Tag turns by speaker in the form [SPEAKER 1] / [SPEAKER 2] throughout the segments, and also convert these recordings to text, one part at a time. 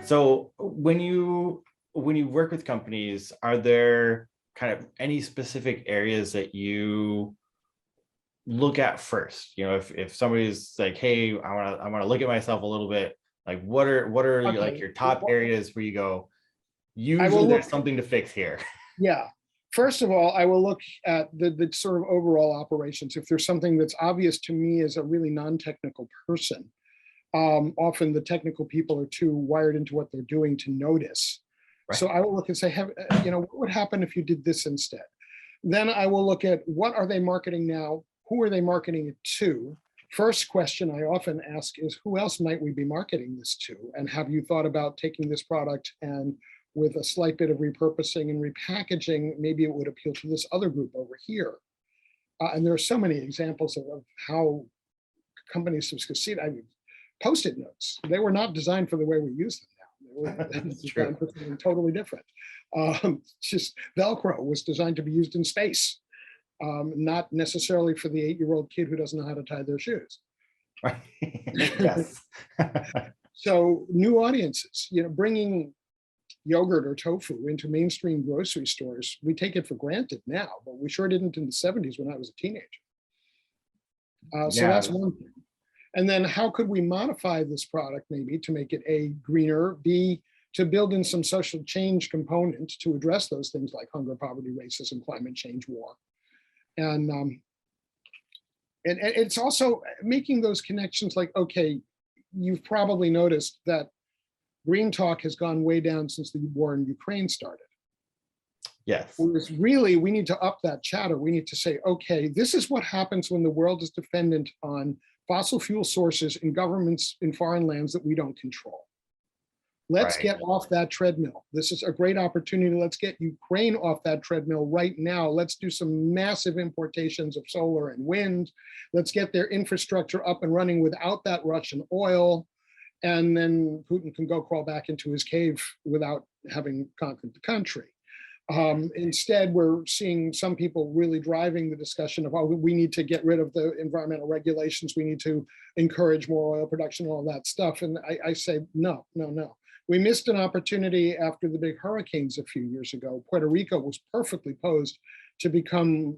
[SPEAKER 1] So when you work with companies, are there kind of any specific areas that you look at first? You know, if somebody's like, hey, I want to look at myself a little bit, like what are like
[SPEAKER 2] Okay.
[SPEAKER 1] your top areas where you go,
[SPEAKER 2] I will
[SPEAKER 1] usually
[SPEAKER 2] look,
[SPEAKER 1] there's something to fix here.
[SPEAKER 2] yeah. First of all, I will look at the sort of overall operations. If there's something that's obvious to me as a really non-technical person, often the technical people are too wired into what they're doing to notice.
[SPEAKER 1] Right.
[SPEAKER 2] So I will look and say, what would happen if you did this instead? Then I will look at what are they marketing now? Who are they marketing it to? First question I often ask is, who else might we be marketing this to? And have you thought about taking this product and with a slight bit of repurposing and repackaging, maybe it would appeal to this other group over here? And there are so many examples of how companies have succeeded. I mean, Post-it notes, they were not designed for the way we use them now. They were designed for something totally different. Just Velcro was designed to be used in space, not necessarily for the 8-year-old kid who doesn't know how to tie their shoes.
[SPEAKER 1] Right. Yes.
[SPEAKER 2] So new audiences, bringing yogurt or tofu into mainstream grocery stores, we take it for granted now, but we sure didn't in the 70s when I was a teenager. So that's one thing. And then how could we modify this product maybe to make it A, greener, B, to build in some social change component to address those things like hunger, poverty, racism, climate change, war. And it's also making those connections like, okay, you've probably noticed that green talk has gone way down since the war in Ukraine started.
[SPEAKER 1] Yes.
[SPEAKER 2] Whereas really, we need to up that chatter. We need to say, okay, this is what happens when the world is dependent on fossil fuel sources in governments in foreign lands that we don't control. Let's get off that treadmill. This is a great opportunity. Let's get Ukraine off that treadmill right now. Let's do some massive importations of solar and wind. Let's get their infrastructure up and running without that Russian oil. And then Putin can go crawl back into his cave without having conquered the country. Instead, we're seeing some people really driving the discussion of, oh, we need to get rid of the environmental regulations. We need to encourage more oil production, all that stuff. And I say, no. We missed an opportunity after the big hurricanes a few years ago. Puerto Rico was perfectly posed to become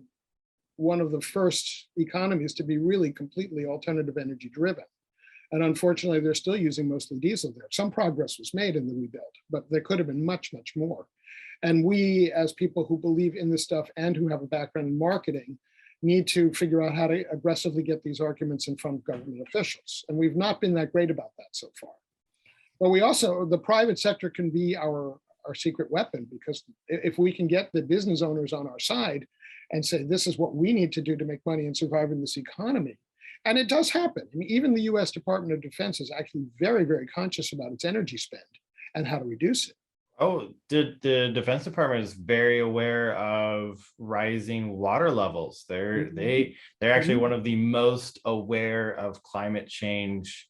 [SPEAKER 2] one of the first economies to be really completely alternative energy driven. And unfortunately, they're still using mostly diesel there. Some progress was made in the rebuild, but there could have been much, much more. And we, as people who believe in this stuff and who have a background in marketing, need to figure out how to aggressively get these arguments in front of government officials. And we've not been that great about that so far. But we also, the private sector can be our secret weapon, because if we can get the business owners on our side and say, this is what we need to do to make money and survive in this economy. And it does happen. I mean, even the US Department of Defense is actually very, very conscious about its energy spend and how to reduce it.
[SPEAKER 1] Oh, the Defense Department is very aware of rising water levels. They're actually one of the most aware of climate change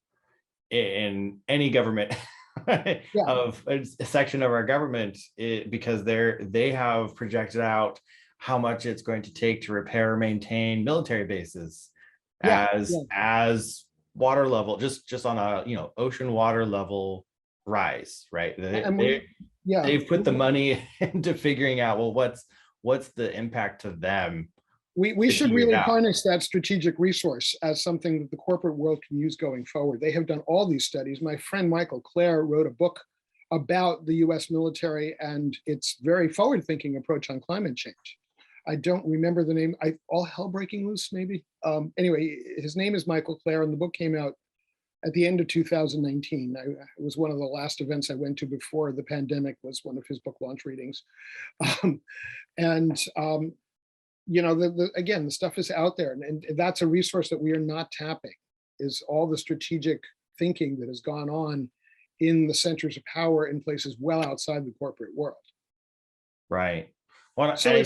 [SPEAKER 1] in any government of a section of our government, because they have projected out how much it's going to take to repair or maintain military bases as water level, just on a ocean water level rise, right? They've put the money into figuring out, well, what's the impact to them.
[SPEAKER 2] We should really harness that strategic resource as something that the corporate world can use going forward. They have done all these studies. My friend Michael Clare wrote a book about the US military and its very forward-thinking approach on climate change. I don't remember the name. All Hell Breaking Loose, maybe? Anyway, his name is Michael Clare, and the book came out at the end of 2019. It was one of the last events I went to before the pandemic, was one of his book launch readings. Again, the stuff is out there, and that's a resource that we are not tapping, is all the strategic thinking that has gone on in the centers of power in places well outside the corporate world.
[SPEAKER 1] Right. Well,
[SPEAKER 2] so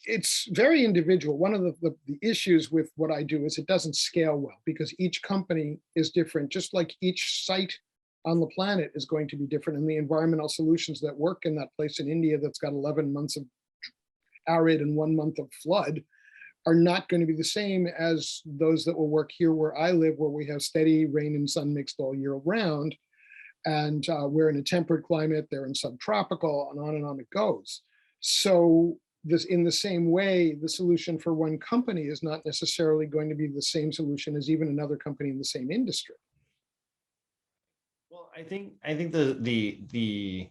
[SPEAKER 2] it's very individual. One of the issues with what I do is it doesn't scale well, because each company is different, just like each site on the planet is going to be different. And the environmental solutions that work in that place in India that's got 11 months of arid and 1 month of flood are not going to be the same as those that will work here where I live, where we have steady rain and sun mixed all year round. And we're in a temperate climate, they're in subtropical, and on it goes. So this, in the same way, the solution for one company is not necessarily going to be the same solution as even another company in the same industry.
[SPEAKER 1] Well, I think the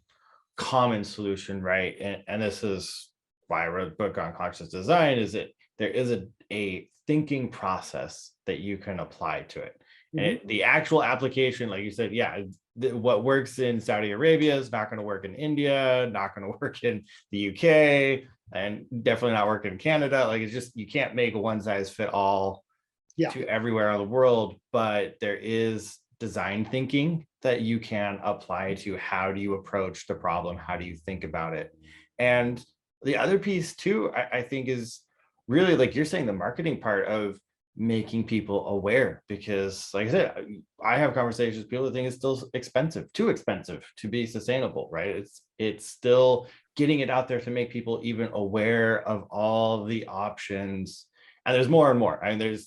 [SPEAKER 1] common solution, right? And this is why I wrote a book on conscious design, is that there is a thinking process that you can apply to it. And the actual application, like you said, yeah, what works in Saudi Arabia is not going to work in India, not going to work in the UK, and definitely not work in Canada. Like, it's just, you can't make a one size fit all to everywhere in the world, but there is design thinking that you can apply to how do you approach the problem, how do you think about it. And the other piece too, I think, is really, like you're saying, the marketing part of making people aware, because like I said, I have conversations with people that think it's still expensive, too expensive to be sustainable, right? It's still getting it out there to make people even aware of all the options. And there's more and more. I mean,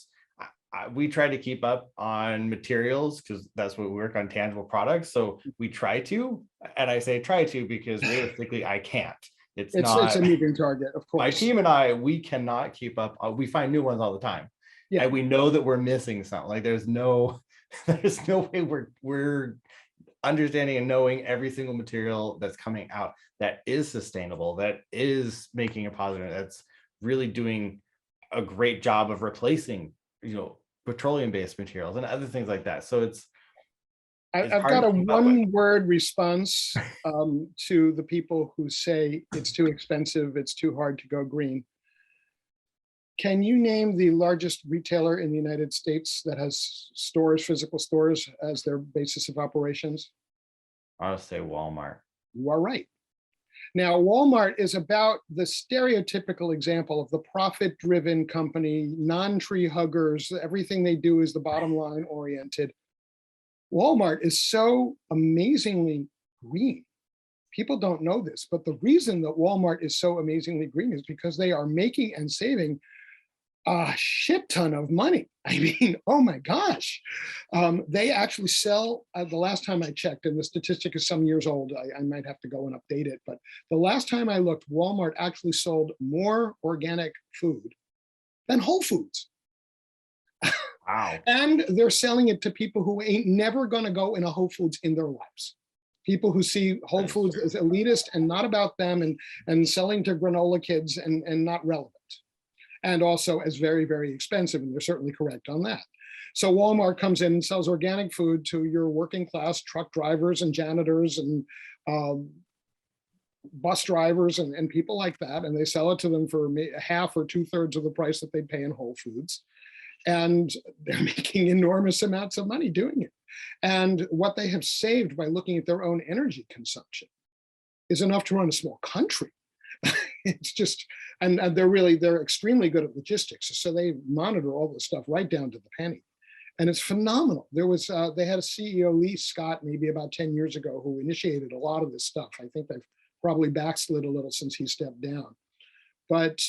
[SPEAKER 1] we try to keep up on materials because that's what we work on, tangible products. So we try to, and I say try to because realistically I can't. It's
[SPEAKER 2] a moving target, of course.
[SPEAKER 1] My team and we cannot keep up. We find new ones all the time. Yeah. And we know that we're missing something. Like there's no way we're understanding and knowing every single material that's coming out that is sustainable, that is making a positive, that's really doing a great job of replacing, petroleum-based materials and other things like that. So
[SPEAKER 2] I've got a one-word response to the people who say it's too expensive, it's too hard to go green. Can you name the largest retailer in the United States that has stores, physical stores, as their basis of operations?
[SPEAKER 1] I'll say Walmart.
[SPEAKER 2] You are right. Now, Walmart is about the stereotypical example of the profit-driven company, non-tree huggers. Everything they do is the bottom line oriented. Walmart is so amazingly green. People don't know this, but the reason that Walmart is so amazingly green is because they are making and saving a shit ton of money. I mean, oh my gosh. They actually sell, the last time I checked, and the statistic is some years old, I might have to go and update it, but the last time I looked, Walmart actually sold more organic food than Whole Foods.
[SPEAKER 1] Wow.
[SPEAKER 2] And they're selling it to people who ain't never gonna go in a Whole Foods in their lives. People who see Whole Foods as elitist and not about them, and selling to granola kids and not relevant. And also as very, very expensive, and they're certainly correct on that. So Walmart comes in and sells organic food to your working class truck drivers and janitors and bus drivers and people like that, and they sell it to them for half or 2/3 of the price that they pay in Whole Foods. And they're making enormous amounts of money doing it. And what they have saved by looking at their own energy consumption is enough to run a small country. It's just, and they're extremely good at logistics. So they monitor all this stuff right down to the penny. And it's phenomenal. There was, they had a CEO, Lee Scott, maybe about 10 years ago, who initiated a lot of this stuff. I think they've probably backslid a little since he stepped down. But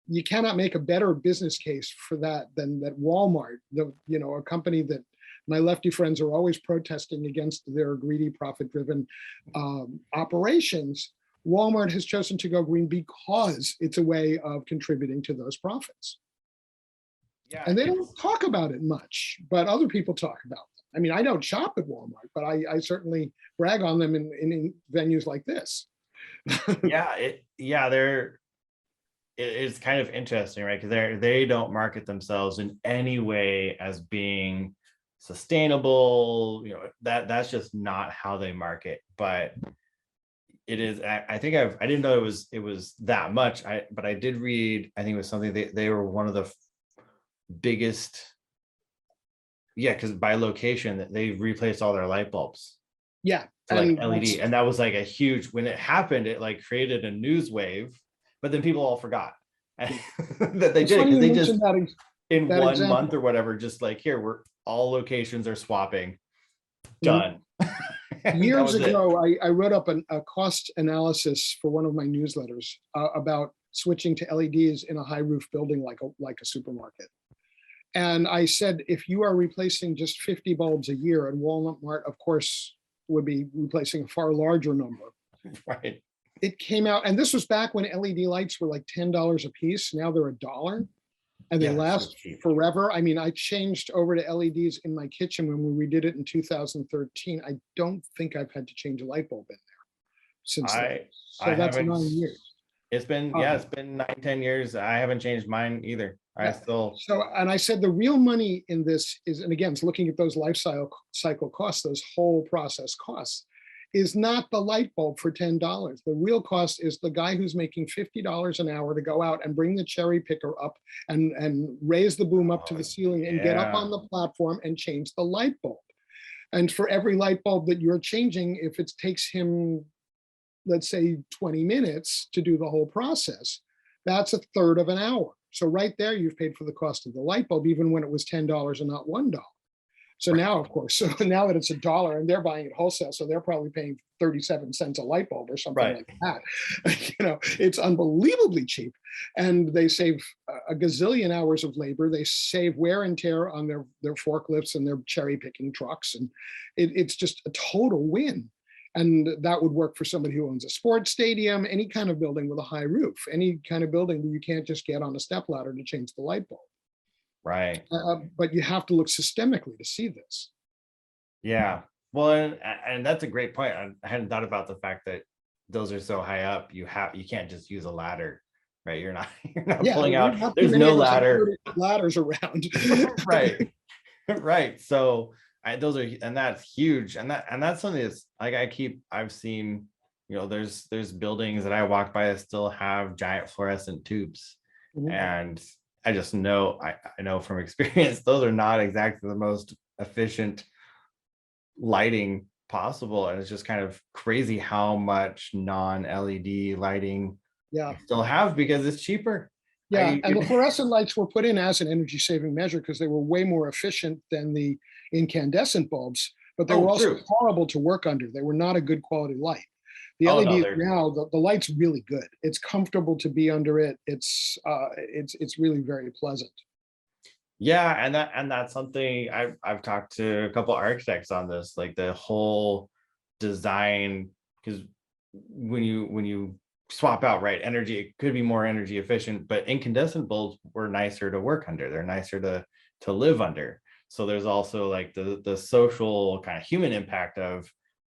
[SPEAKER 2] you cannot make a better business case for that than that Walmart, a company that my lefty friends are always protesting against their greedy, profit-driven operations. Walmart has chosen to go green because it's a way of contributing to those profits. Yeah, and they don't talk about it much, but other people talk about them. I mean, I don't shop at Walmart, but I certainly brag on them in venues like this.
[SPEAKER 1] It's kind of interesting, right? Because they don't market themselves in any way as being sustainable. That's just not how they market. But it is. I think I didn't know it was that much. But I did read. I think it was something they were one of the biggest. Yeah, because by location, they replaced all their light bulbs.
[SPEAKER 2] Yeah,
[SPEAKER 1] to like LED, and that was like a huge. When it happened, it like created a news wave. But then people all forgot that they did it, because they just in one example. Month or whatever, just like, here, all locations are swapping. Done.
[SPEAKER 2] Years ago, I wrote up a cost analysis for one of my newsletters about switching to LEDs in a high roof building like a supermarket. And I said, if you are replacing just 50 bulbs a year, and Walnut Mart, of course, would be replacing a far larger number.
[SPEAKER 1] Right.
[SPEAKER 2] It came out, and this was back when LED lights were like $10 a piece. Now they're $1, and they last forever. I mean, I changed over to LEDs in my kitchen when we redid it in 2013. I don't think I've had to change a light bulb in there since then. So
[SPEAKER 1] I
[SPEAKER 2] that's
[SPEAKER 1] haven't.
[SPEAKER 2] 9 years.
[SPEAKER 1] It's been, it's been 9-10 years. I haven't changed mine either. I still.
[SPEAKER 2] So, and I said the real money in this is, and again, it's looking at those life cycle costs, those whole process costs, is not the light bulb for $10. The real cost is the guy who's making $50 an hour to go out and bring the cherry picker up and raise the boom up to the ceiling and get up on the platform and change the light bulb. And for every light bulb that you're changing, if it takes him, let's say 20 minutes to do the whole process, that's a third of an hour. So right there, you've paid for the cost of the light bulb, even when it was $10 and not $1. So now, of course, so now that it's $1 and they're buying it wholesale, so they're probably paying 37 cents a light bulb or something like that. You know, it's unbelievably cheap, and they save a gazillion hours of labor. They save wear and tear on their forklifts and their cherry picking trucks, and it's just a total win. And that would work for somebody who owns a sports stadium, any kind of building with a high roof, any kind of building where you can't just get on a stepladder to change the light bulb.
[SPEAKER 1] Right.
[SPEAKER 2] But you have to look systemically to see this.
[SPEAKER 1] Yeah. Well, and that's a great point. I hadn't thought about the fact that those are so high up. You can't just use a ladder, right? You're not pulling out. There's no ladder.
[SPEAKER 2] Ladders around.
[SPEAKER 1] Right. Right. So and that's huge. And that's something that's like I've seen, you know, there's buildings that I walk by that still have giant fluorescent tubes. Mm-hmm. And I just know, I know from experience, those are not exactly the most efficient lighting possible. And it's just kind of crazy how much non-LED lighting you still have because it's cheaper.
[SPEAKER 2] Yeah, and the fluorescent lights were put in as an energy saving measure because they were way more efficient than the incandescent bulbs, but they were also horrible to work under. They were not a good quality light. The LED now, the light's really good. It's comfortable to be under it. It's really very pleasant.
[SPEAKER 1] Yeah, and that's something I've talked to a couple architects on this, like the whole design, because when you swap out energy, it could be more energy efficient, but incandescent bulbs were nicer to work under. They're nicer to live under. So there's also like the social kind of human impact of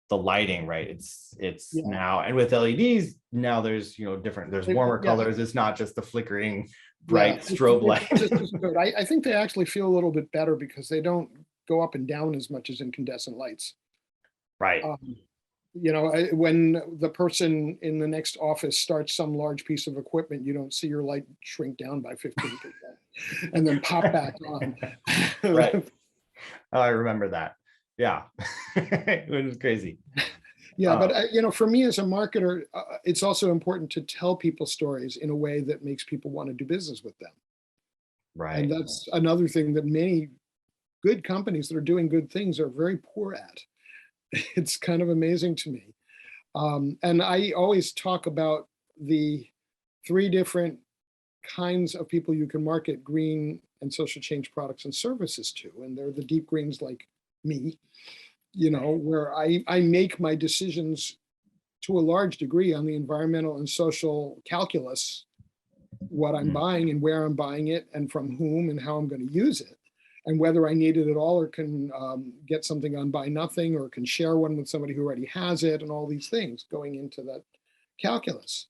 [SPEAKER 1] the lighting, right? It's now, and with LEDs now there's there's warmer colors. It's not just the flickering bright strobe light.
[SPEAKER 2] I think they actually feel a little bit better because they don't go up and down as much as incandescent lights.
[SPEAKER 1] Right.
[SPEAKER 2] When the person in the next office starts some large piece of equipment, you don't see your light shrink down by 15% and then pop back on.
[SPEAKER 1] Right. Oh, I remember that. Yeah. It was crazy.
[SPEAKER 2] Yeah, but for me as a marketer, it's also important to tell people stories in a way that makes people want to do business with them.
[SPEAKER 1] Right.
[SPEAKER 2] And that's another thing that many good companies that are doing good things are very poor at. It's kind of amazing to me. And I always talk about the 3 different kinds of people you can market green and social change products and services to. And they're the deep greens like me, where I make my decisions to a large degree on the environmental and social calculus, what I'm buying and where I'm buying it and from whom and how I'm going to use it. And whether I need it at all or can get something on buy nothing or can share one with somebody who already has it and all these things going into that calculus.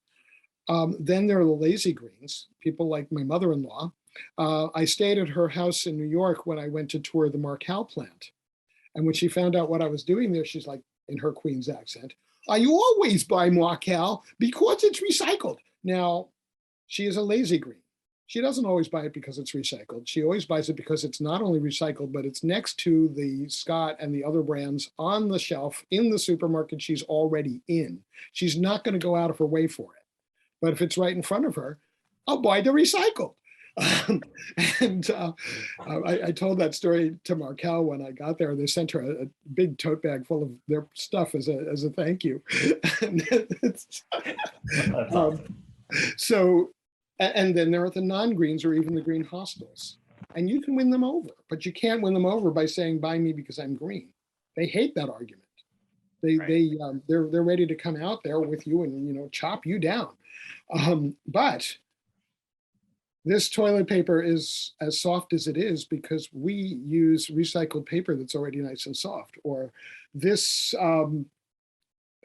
[SPEAKER 2] Then there are the lazy greens, people like my mother-in-law. I stayed at her house in New York when I went to tour the Markel plant. And when she found out what I was doing there, she's like, in her Queen's accent, "I always buy Markel because it's recycled." Now, she is a lazy green. She doesn't always buy it because it's recycled. She always buys it because it's not only recycled, but it's next to the Scott and the other brands on the shelf in the supermarket she's already in. She's not going to go out of her way for it. But if it's right in front of her, I'll buy the recycled. I told that story to Markel when I got there. They sent her a big tote bag full of their stuff as a thank you. So, and then there are the non-greens or even the green hostels. and you can win them over, but you can't win them over by saying, buy me because I'm green. They hate that argument. They're ready to come out there with you and chop you down. But this toilet paper is as soft as it is because we use recycled paper that's already nice and soft. Or this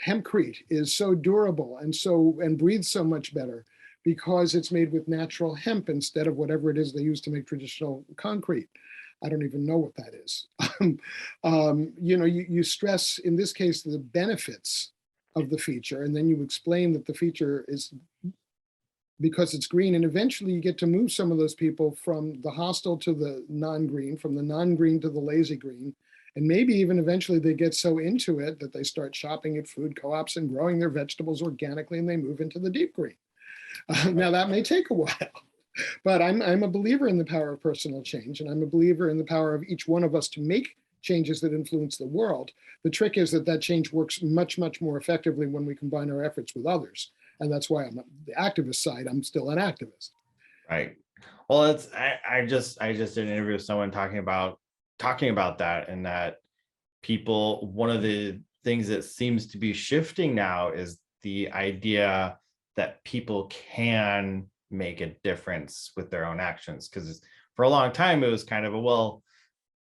[SPEAKER 2] hempcrete is so durable and breathes so much better because it's made with natural hemp instead of whatever it is they use to make traditional concrete. I don't even know what that is. You stress, in this case, the benefits of the feature, and then you explain that the feature is because it's green, and eventually you get to move some of those people from the hostile to the non-green, from the non-green to the lazy green, and maybe even eventually they get so into it that they start shopping at food co-ops and growing their vegetables organically, and they move into the deep green. Now that may take a while. But I'm a believer in the power of personal change, and I'm a believer in the power of each one of us to make changes that influence the world. The trick is that change works much, much more effectively when we combine our efforts with others. And that's why I'm on the activist side. I'm still an activist.
[SPEAKER 1] Right. Well, I just did an interview with someone talking about that, and that people, one of the things that seems to be shifting now is the idea that people can make a difference with their own actions. Because for a long time, it was kind of well,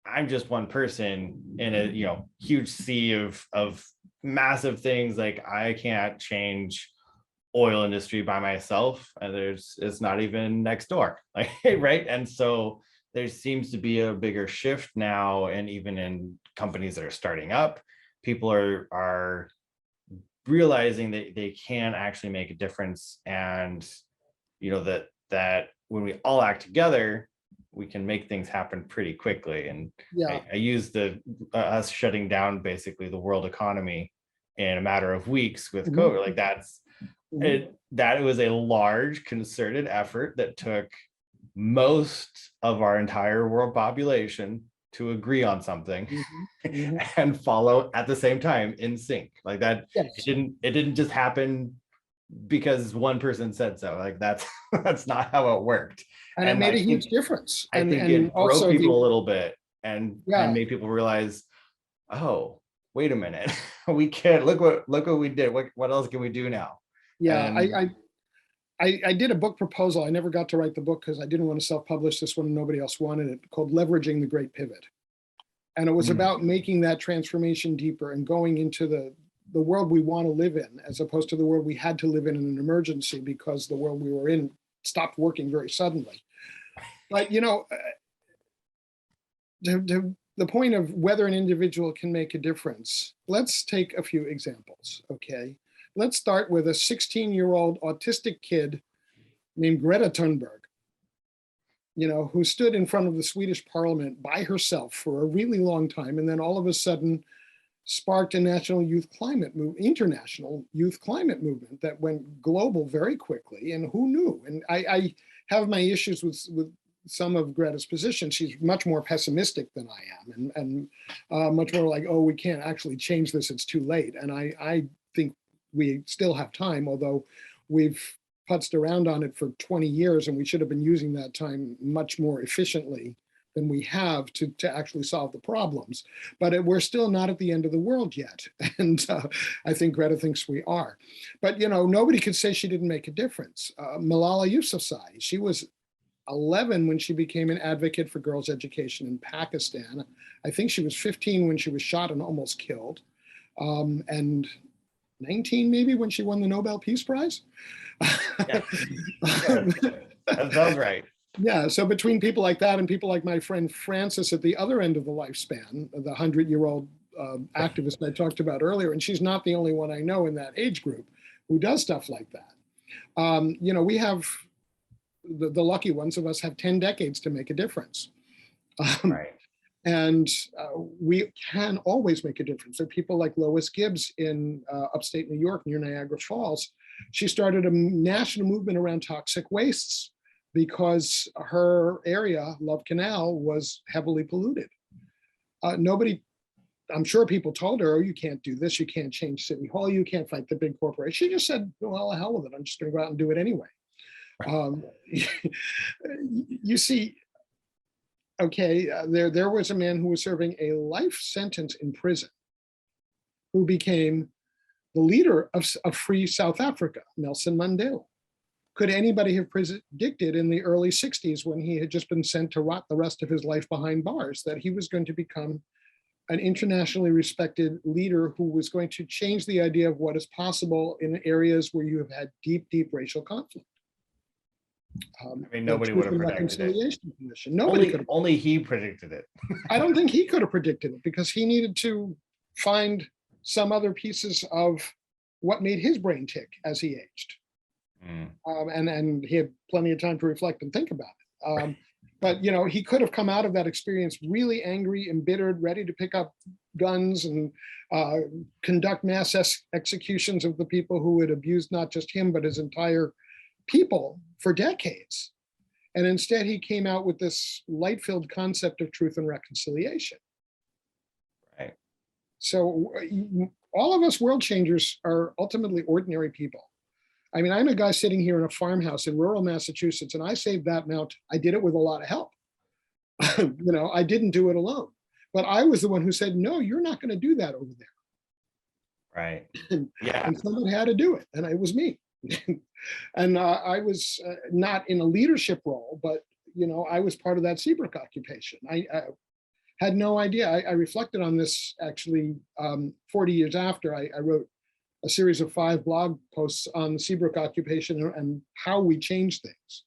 [SPEAKER 1] I'm just one person in a huge sea of massive things. Like, I can't change oil industry by myself, and it's not even next door, like, right? And so there seems to be a bigger shift now, and even in companies that are starting up, people are realizing that they can actually make a difference, and that when we all act together, we can make things happen pretty quickly. And
[SPEAKER 2] yeah,
[SPEAKER 1] I use us shutting down basically the world economy in a matter of weeks with COVID. Like, that's it. That was a large concerted effort that took most of our entire world population to agree on something and follow at the same time in sync. Like that,
[SPEAKER 2] yes.
[SPEAKER 1] it didn't just happen because one person said so. Like, that's not how it worked.
[SPEAKER 2] And it made a huge difference.
[SPEAKER 1] I think it broke people a little bit and made people realize, oh, wait a minute, we can't, look what we did. What else can we do now?
[SPEAKER 2] Yeah, I did a book proposal. I never got to write the book because I didn't want to self-publish this one and nobody else wanted it, called Leveraging the Great Pivot. And it was about making that transformation deeper and going into the world we want to live in, as opposed to the world we had to live in an emergency because the world we were in stopped working very suddenly. But, the point of whether an individual can make a difference, let's take a few examples, okay? Let's start with a 16-year-old autistic kid named Greta Thunberg, who stood in front of the Swedish parliament by herself for a really long time, and then all of a sudden sparked a international youth climate movement that went global very quickly. And who knew? And I have my issues with some of Greta's position. She's much more pessimistic than I am, and much more like, oh, we can't actually change this, it's too late. And I think we still have time, although we've putzed around on it for 20 years, and we should have been using that time much more efficiently than we have to actually solve the problems. But we're still not at the end of the world yet. And I think Greta thinks we are. But, nobody could say she didn't make a difference. Malala Yousafzai, she was 11 when she became an advocate for girls' education in Pakistan. I think she was 15 when she was shot and almost killed. And 19 maybe when she won the Nobel Peace Prize.
[SPEAKER 1] Yeah. That sounds right.
[SPEAKER 2] Yeah, so between people like that and people like my friend Frances at the other end of the lifespan, the 100-year-old activist I talked about earlier, and she's not the only one I know in that age group who does stuff like that. We have, the lucky ones of us have 10 decades to make a difference.
[SPEAKER 1] Right.
[SPEAKER 2] And we can always make a difference. There are people like Lois Gibbs in upstate New York near Niagara Falls. She started a national movement around toxic wastes because her area, Love Canal, was heavily polluted. I'm sure people told her, oh, you can't do this, you can't change City Hall, you can't fight the big corporation. She just said, well, the hell with it, I'm just gonna go out and do it anyway. You see, okay, there was a man who was serving a life sentence in prison who became the leader of free South Africa, Nelson Mandela. Could anybody have predicted in the early 60s, when he had just been sent to rot the rest of his life behind bars, that he was going to become an internationally respected leader who was going to change the idea of what is possible in areas where you have had deep, deep racial conflict?
[SPEAKER 1] I mean, nobody would have predicted it.
[SPEAKER 2] Commission. Nobody could have.
[SPEAKER 1] Only he predicted it.
[SPEAKER 2] I don't think he could have predicted it, because he needed to find some other pieces of what made his brain tick as he aged. And he had plenty of time to reflect and think about it. But he could have come out of that experience really angry, embittered, ready to pick up guns and conduct mass executions of the people who had abused not just him, but his entire people for decades. And instead, he came out with this light-filled concept of truth and reconciliation.
[SPEAKER 1] Right.
[SPEAKER 2] So all of us world changers are ultimately ordinary people. I mean, I'm a guy sitting here in a farmhouse in rural Massachusetts, and I saved that mountain. I did it with a lot of help. I didn't do it alone. But I was the one who said, no, you're not going to do that over there.
[SPEAKER 1] Right.
[SPEAKER 2] Yeah. And someone had to do it, and it was me. And I was not in a leadership role, but I was part of that Seabrook occupation. I had no idea. I reflected on this actually 40 years after. I wrote a series of 5 blog posts on the Seabrook occupation and how we changed things,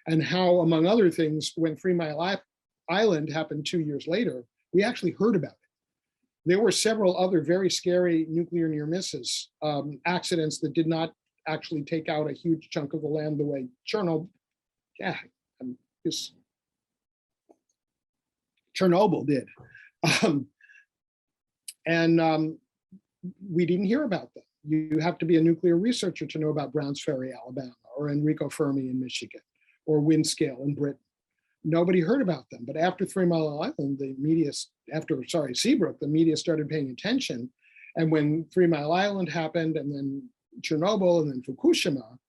[SPEAKER 2] and how, among other things, when 3 Mile Island happened 2 years later, we actually heard about it. There were several other very scary nuclear near misses, accidents that did not actually take out a huge chunk of the land the way Chernobyl did. We didn't hear about them. You have to be a nuclear researcher to know about Browns Ferry, Alabama, or Enrico Fermi in Michigan, or Windscale in Britain. Nobody heard about them. But after 3 Mile Island, Seabrook, the media started paying attention. And when 3 Mile Island happened, and then Chernobyl, and then Fukushima,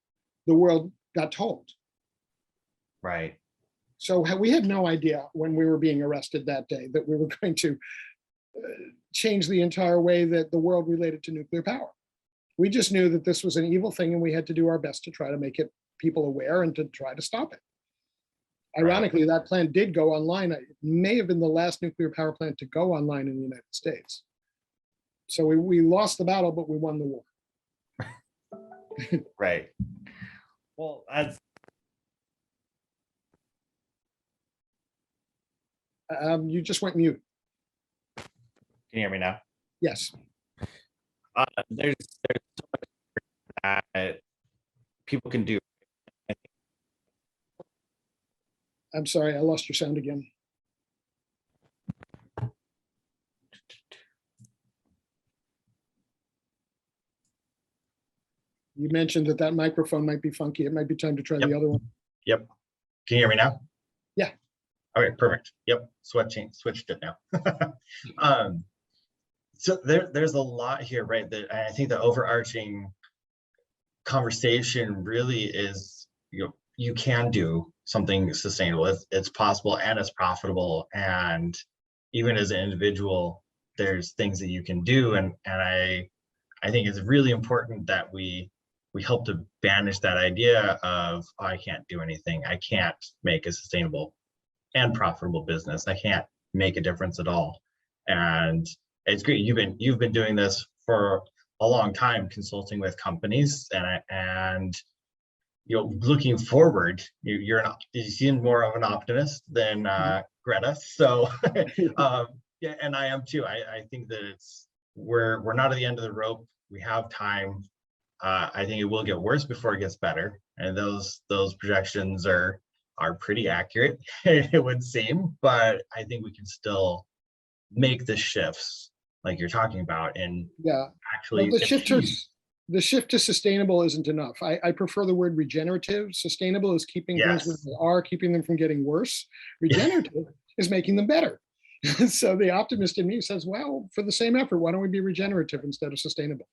[SPEAKER 2] the world got told.
[SPEAKER 1] Right.
[SPEAKER 2] So we had no idea when we were being arrested that day that we were going to change the entire way that the world related to nuclear power. We just knew that this was an evil thing, and we had to do our best to try to make people aware and to try to stop it. Ironically, that plant did go online. It may have been the last nuclear power plant to go online in the United States. So we lost the battle, but we won the war.
[SPEAKER 1] Right. Well,
[SPEAKER 2] you just went mute.
[SPEAKER 1] Can you hear me now?
[SPEAKER 2] Yes.
[SPEAKER 1] There's so much that people can do.
[SPEAKER 2] I'm sorry, I lost your sound again. You mentioned that microphone might be funky. It might be time to try the other one.
[SPEAKER 3] Yep. Can you hear me now?
[SPEAKER 2] Yeah.
[SPEAKER 3] Okay, perfect. Yep. Switched it now. So there's a lot here, right? That I think the overarching conversation really is, you can do something sustainable. It's possible, and it's profitable. And even as an individual, there's things that you can do. And I think it's really important that we help to banish that idea of, oh, I can't do anything. I can't make a sustainable and profitable business. I can't make a difference at all. And it's great. You've been doing this for a long time, consulting with companies, and looking forward. You seem more of an optimist than Greta. So yeah, and I am too. I think that we're not at the end of the rope. We have time. I think it will get worse before it gets better, and those projections are pretty accurate, it would seem. But I think we can still make the shifts like you're talking about, and actually
[SPEAKER 2] well, the shift to sustainable isn't enough. I prefer the word regenerative. Sustainable is keeping things where they are, keeping them from getting worse. Regenerative is making them better. So the optimist in me says, well, for the same effort, why don't we be regenerative instead of sustainable?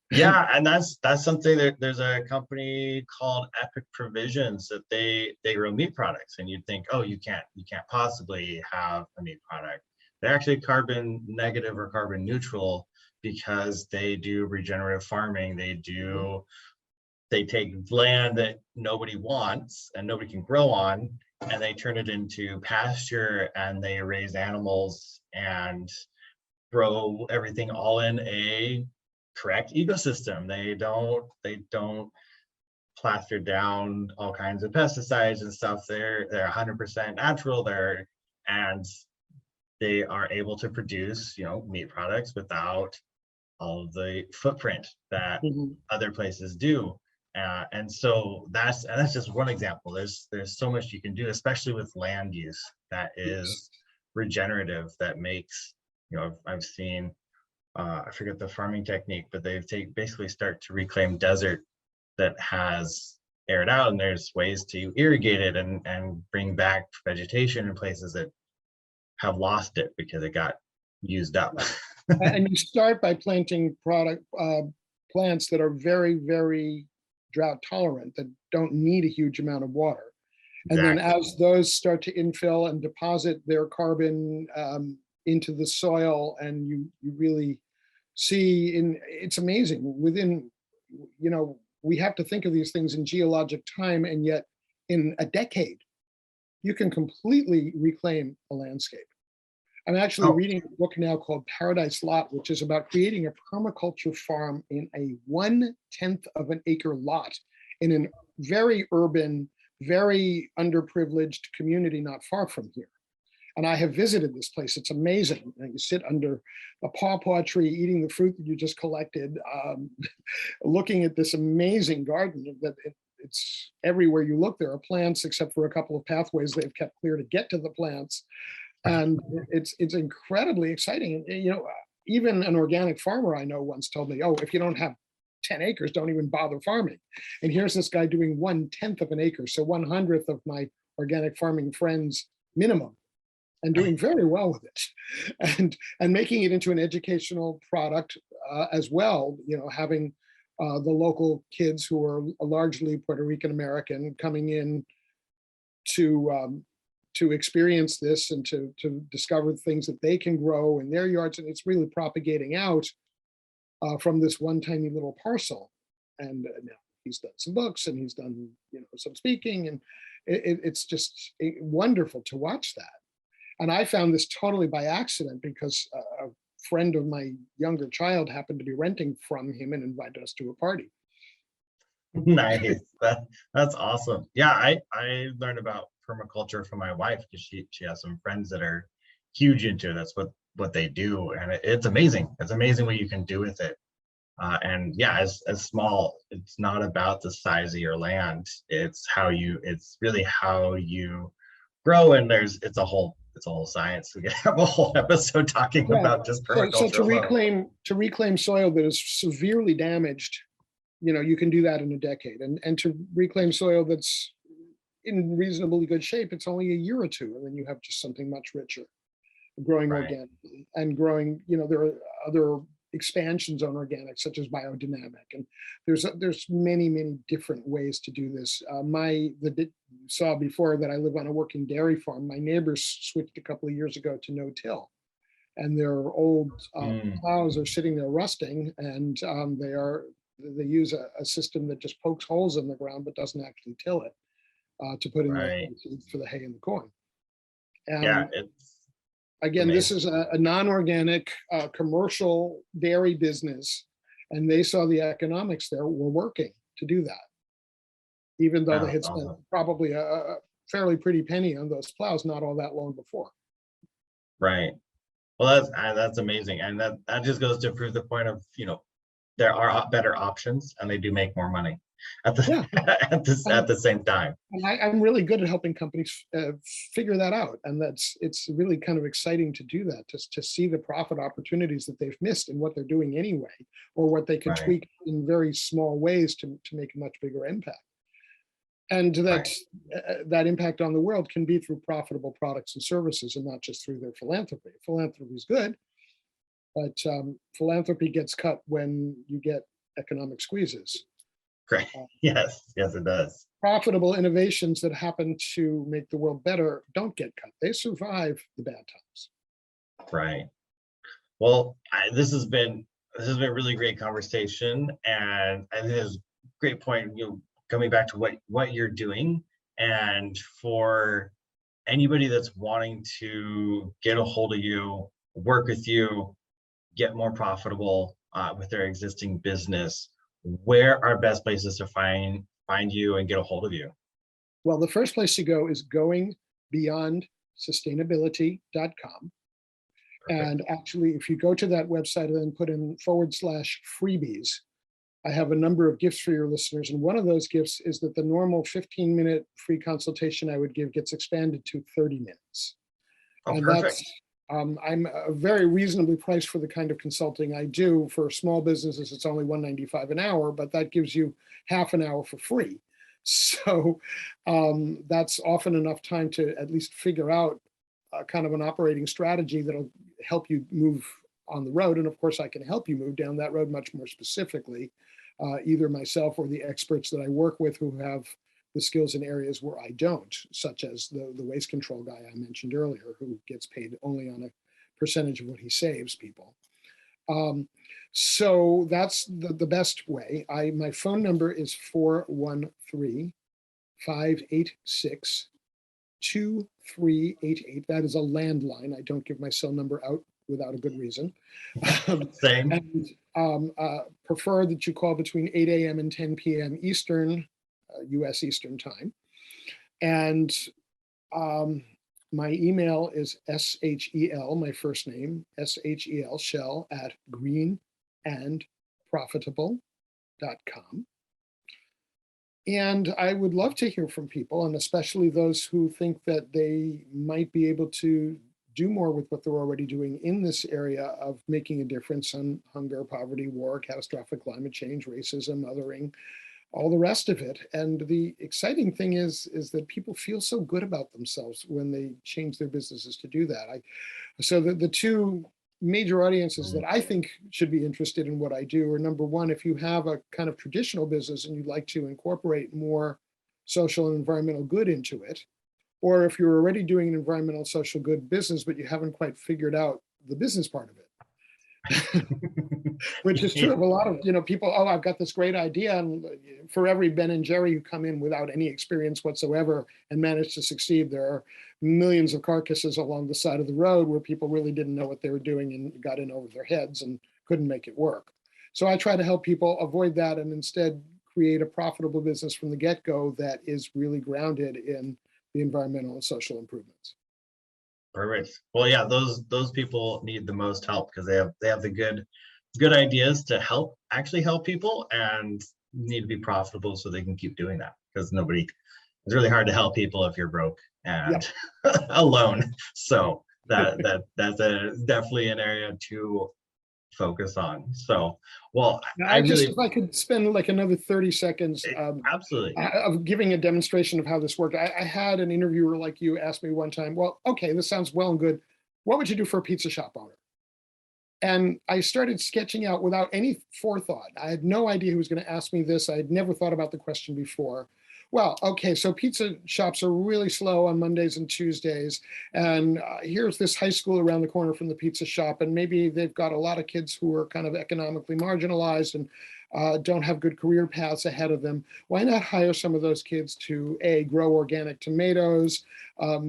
[SPEAKER 3] Yeah, and that's something that there's a company called Epic Provisions that they grow meat products, and you'd think, oh, you can't possibly have a meat product. They're actually carbon negative or carbon neutral because they do regenerative farming. They take land that nobody wants and nobody can grow on, and they turn it into pasture, and they raise animals and grow everything all in a correct ecosystem. They don't plaster down all kinds of pesticides and stuff. They're 100% natural. And they are able to produce, meat products without all of the footprint that
[SPEAKER 2] Mhm.
[SPEAKER 3] other places do. And so that's just one example. There's so much you can do, especially with land use that
[SPEAKER 2] Yes.
[SPEAKER 3] is regenerative, that makes, I've seen, I forget the farming technique, but basically start to reclaim desert that has aired out, and there's ways to irrigate it and bring back vegetation in places that have lost it because it got used up.
[SPEAKER 2] And you start by planting plants that are very, very drought tolerant, that don't need a huge amount of water. And then
[SPEAKER 3] Exactly.
[SPEAKER 2] as those start to infill and deposit their carbon into the soil, and you really see, it's amazing. Within, we have to think of these things in geologic time, and yet in a decade, you can completely reclaim a landscape. I'm actually
[SPEAKER 3] Oh,
[SPEAKER 2] reading a book now called Paradise Lot, which is about creating a permaculture farm in a 1/10 of an acre lot in a very urban, very underprivileged community not far from here. And I have visited this place. It's amazing. You sit under a pawpaw tree, eating the fruit that you just collected, looking at this amazing garden that it's everywhere you look. There are plants, except for a couple of pathways they've kept clear to get to the plants. And it's incredibly exciting. Even an organic farmer I know once told me, "Oh, if you don't have 10 acres, don't even bother farming." And here's this guy doing 1/10 of an acre, so 1/100th of my organic farming friends minimum, and doing very well with it, and making it into an educational product as well. Having the local kids who are largely Puerto Rican American coming in to experience this and to discover things that they can grow in their yards, and it's really propagating out from this one tiny little parcel. And now he's done some books, and he's done some speaking, and it's just wonderful to watch that. And I found this totally by accident, because a friend of my younger child happened to be renting from him and invited us to a party.
[SPEAKER 3] nice. That's awesome. Yeah, I learned about permaculture from my wife because she has some friends that are huge into it. That's what they do, and it's amazing. It's amazing what you can do with it. And yeah, as small, it's not about the size of your land. It's really how you grow. And it's a whole science. We could have a whole episode talking
[SPEAKER 2] Yeah.
[SPEAKER 3] about just
[SPEAKER 2] So
[SPEAKER 3] permaculture alone.
[SPEAKER 2] to reclaim soil that is severely damaged, you can do that in a decade. And to reclaim soil that's in reasonably good shape, it's only a year or two, and then you have just something much richer, growing
[SPEAKER 3] Right.
[SPEAKER 2] organically and growing. There are other expansions on organic, such as biodynamic, and there's many different ways to do this. You saw before that I live on a working dairy farm. My neighbors switched a couple of years ago to no-till, and their old
[SPEAKER 3] Mm,
[SPEAKER 2] plows are sitting there rusting, and they use a system that just pokes holes in the ground but doesn't actually till it, to put in the
[SPEAKER 3] right.
[SPEAKER 2] seeds for the hay and the corn.
[SPEAKER 3] Yeah,
[SPEAKER 2] And
[SPEAKER 3] it's
[SPEAKER 2] again, this
[SPEAKER 3] amazing.
[SPEAKER 2] is a non-organic commercial dairy business, and they saw the economics there were working to do that, even though
[SPEAKER 3] Yeah,
[SPEAKER 2] they
[SPEAKER 3] that's
[SPEAKER 2] had spent
[SPEAKER 3] awesome.
[SPEAKER 2] probably a fairly pretty penny on those plows not all that long before.
[SPEAKER 3] Right. Well, that's amazing, and that just goes to prove the point of, there are better options, and they do make more money at the
[SPEAKER 2] Yeah,
[SPEAKER 3] at
[SPEAKER 2] and,
[SPEAKER 3] the same time.
[SPEAKER 2] and I'm really good at helping companies figure that out, and it's really kind of exciting to do that, to see the profit opportunities that they've missed in what they're doing anyway, or what they could
[SPEAKER 3] Right.
[SPEAKER 2] tweak in very small ways to make a much bigger impact. And that
[SPEAKER 3] Right.
[SPEAKER 2] that impact on the world can be through profitable products and services, and not just through their philanthropy. Philanthropy is good, but philanthropy gets cut when you get economic squeezes.
[SPEAKER 3] Great. Yes, yes, it does.
[SPEAKER 2] Profitable innovations that happen to make the world better don't get cut. They survive the bad times.
[SPEAKER 3] Right. Well, this has been really great conversation, and I think it's a great point. Coming back to what you're doing, and for anybody that's wanting to get a hold of you, work with you, get more profitable with their existing business, where are best places to find you and get a hold of you?
[SPEAKER 2] Well, the first place to go is GoingBeyondSustainability.com. And actually, if you go to that website and then put in /freebies, I have a number of gifts for your listeners. And one of those gifts is that the normal 15-minute free consultation I would give gets expanded to 30 minutes.
[SPEAKER 3] Oh,
[SPEAKER 2] And
[SPEAKER 3] perfect.
[SPEAKER 2] that's, I'm very reasonably priced for the kind of consulting I do. For small businesses, it's only $195 an hour, but that gives you half an hour for free. So that's often enough time to at least figure out kind of an operating strategy that'll help you move on the road. And of course, I can help you move down that road much more specifically, either myself or the experts that I work with who have the skills in areas where I don't, such as the waste control guy I mentioned earlier, who gets paid only on a percentage of what he saves people. So that's the best way. My phone number is 413-586-2388. That is a landline. I don't give my cell number out without a good reason.
[SPEAKER 3] Same.
[SPEAKER 2] And prefer that you call between 8 a.m. and 10 p.m. Eastern, US Eastern time. And my email is SHEL, my first name, SHEL, Shel at greenandprofitable.com. And I would love to hear from people, and especially those who think that they might be able to do more with what they're already doing in this area of making a difference on hunger, poverty, war, catastrophic climate change, racism, othering, all the rest of it. And the exciting thing is that people feel so good about themselves when they change their businesses to do that. So the two major audiences that I think should be interested in what I do are, number one, if you have a kind of traditional business and you'd like to incorporate more social and environmental good into it, or if you're already doing an environmental social good business, but you haven't quite figured out the business part of it. Which is true of a lot of people. Oh, I've got this great idea, and for every Ben and Jerry who come in without any experience whatsoever and manage to succeed, there are millions of carcasses along the side of the road where people really didn't know what they were doing and got in over their heads and couldn't make it work. So I try to help people avoid that and instead create a profitable business from the get-go that is really grounded in the environmental and social improvements.
[SPEAKER 3] Perfect. Well, yeah, those people need the most help because they have the good ideas to actually help people, and need to be profitable so they can keep doing that, because it's really hard to help people if you're broke and alone. So that's definitely an area to focus on. So, well,
[SPEAKER 2] if I could spend like another 30 seconds
[SPEAKER 3] absolutely
[SPEAKER 2] of giving a demonstration of how this worked. I had an interviewer like you ask me one time, well, okay, this sounds well and good. What would you do for a pizza shop owner? And I started sketching out without any forethought. I had no idea who was going to ask me this. I had never thought about the question before. Well, okay, so pizza shops are really slow on Mondays and Tuesdays. And here's this high school around the corner from the pizza shop. And maybe they've got a lot of kids who are kind of economically marginalized and don't have good career paths ahead of them. Why not hire some of those kids to A, grow organic tomatoes,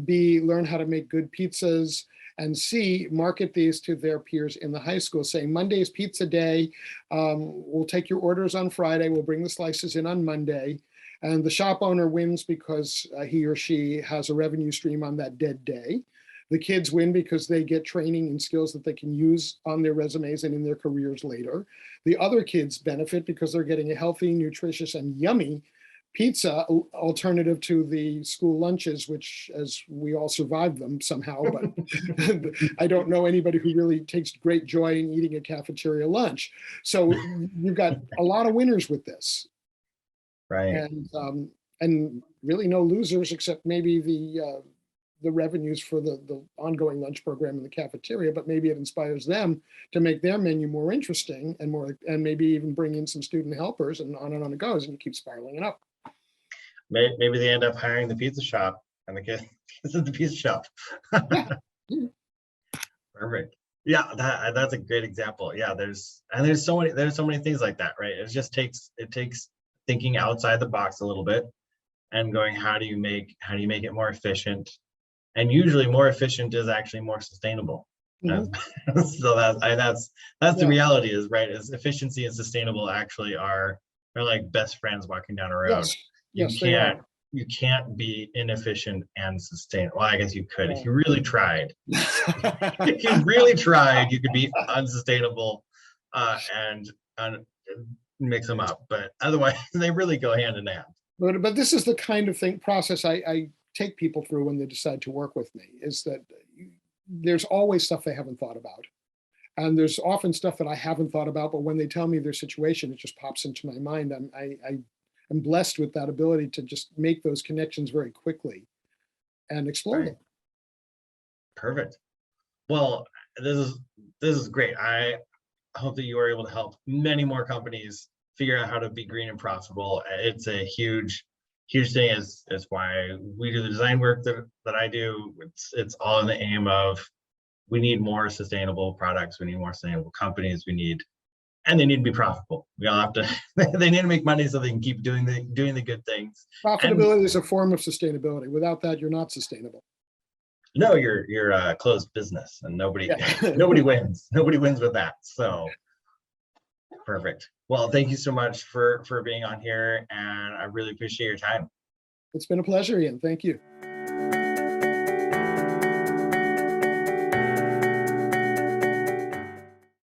[SPEAKER 2] B, learn how to make good pizzas, and C, market these to their peers in the high school, saying Monday's pizza day. We'll take your orders on Friday. We'll bring the slices in on Monday. And the shop owner wins because he or she has a revenue stream on that dead day. The kids win because they get training and skills that they can use on their resumes and in their careers later. The other kids benefit because they're getting a healthy, nutritious, and yummy pizza alternative to the school lunches, which, as we all survived them somehow, but I don't know anybody who really takes great joy in eating a cafeteria lunch. So you've got a lot of winners with this.
[SPEAKER 3] Right.
[SPEAKER 2] And really no losers except maybe the the revenues for the ongoing lunch program in the cafeteria, but maybe it inspires them to make their menu more interesting and maybe even bring in some student helpers, and on it goes, and you keep spiraling it up.
[SPEAKER 3] Maybe they end up hiring the pizza shop and the kids at the pizza shop. Perfect. Yeah, that's a great example. Yeah, there's so many things like that, right? It takes thinking outside the box a little bit and going, how do you make it more efficient? And usually more efficient is actually more sustainable.
[SPEAKER 2] Mm-hmm.
[SPEAKER 3] So that's the reality, is right, is efficiency and sustainable actually are like best friends walking down a road.
[SPEAKER 2] Yes, they are.
[SPEAKER 3] You can't be inefficient and sustainable. Well, I guess you could if you really tried. If you really tried, you could be unsustainable and mix them up. But otherwise, they really go hand in hand.
[SPEAKER 2] But this is the kind of process I take people through when they decide to work with me, is that there's always stuff they haven't thought about. And there's often stuff that I haven't thought about, but when they tell me their situation, it just pops into my mind. I'm blessed with that ability to just make those connections very quickly and explore them.
[SPEAKER 3] Perfect. Well, this is great. I hope that you are able to help many more companies figure out how to be green and profitable. It's a huge thing. Is why we do the design work that I do. It's all in the aim of, we need more sustainable products. We need more sustainable companies. And they need to be profitable. We all have to. They need to make money so they can keep doing the good things.
[SPEAKER 2] Profitability is a form of sustainability. Without that, you're not sustainable.
[SPEAKER 3] No, you're a closed business, and nobody wins. Nobody wins with that. So perfect. Well, thank you so much for being on here, and I really appreciate your time.
[SPEAKER 2] It's been a pleasure, Ian. Thank you.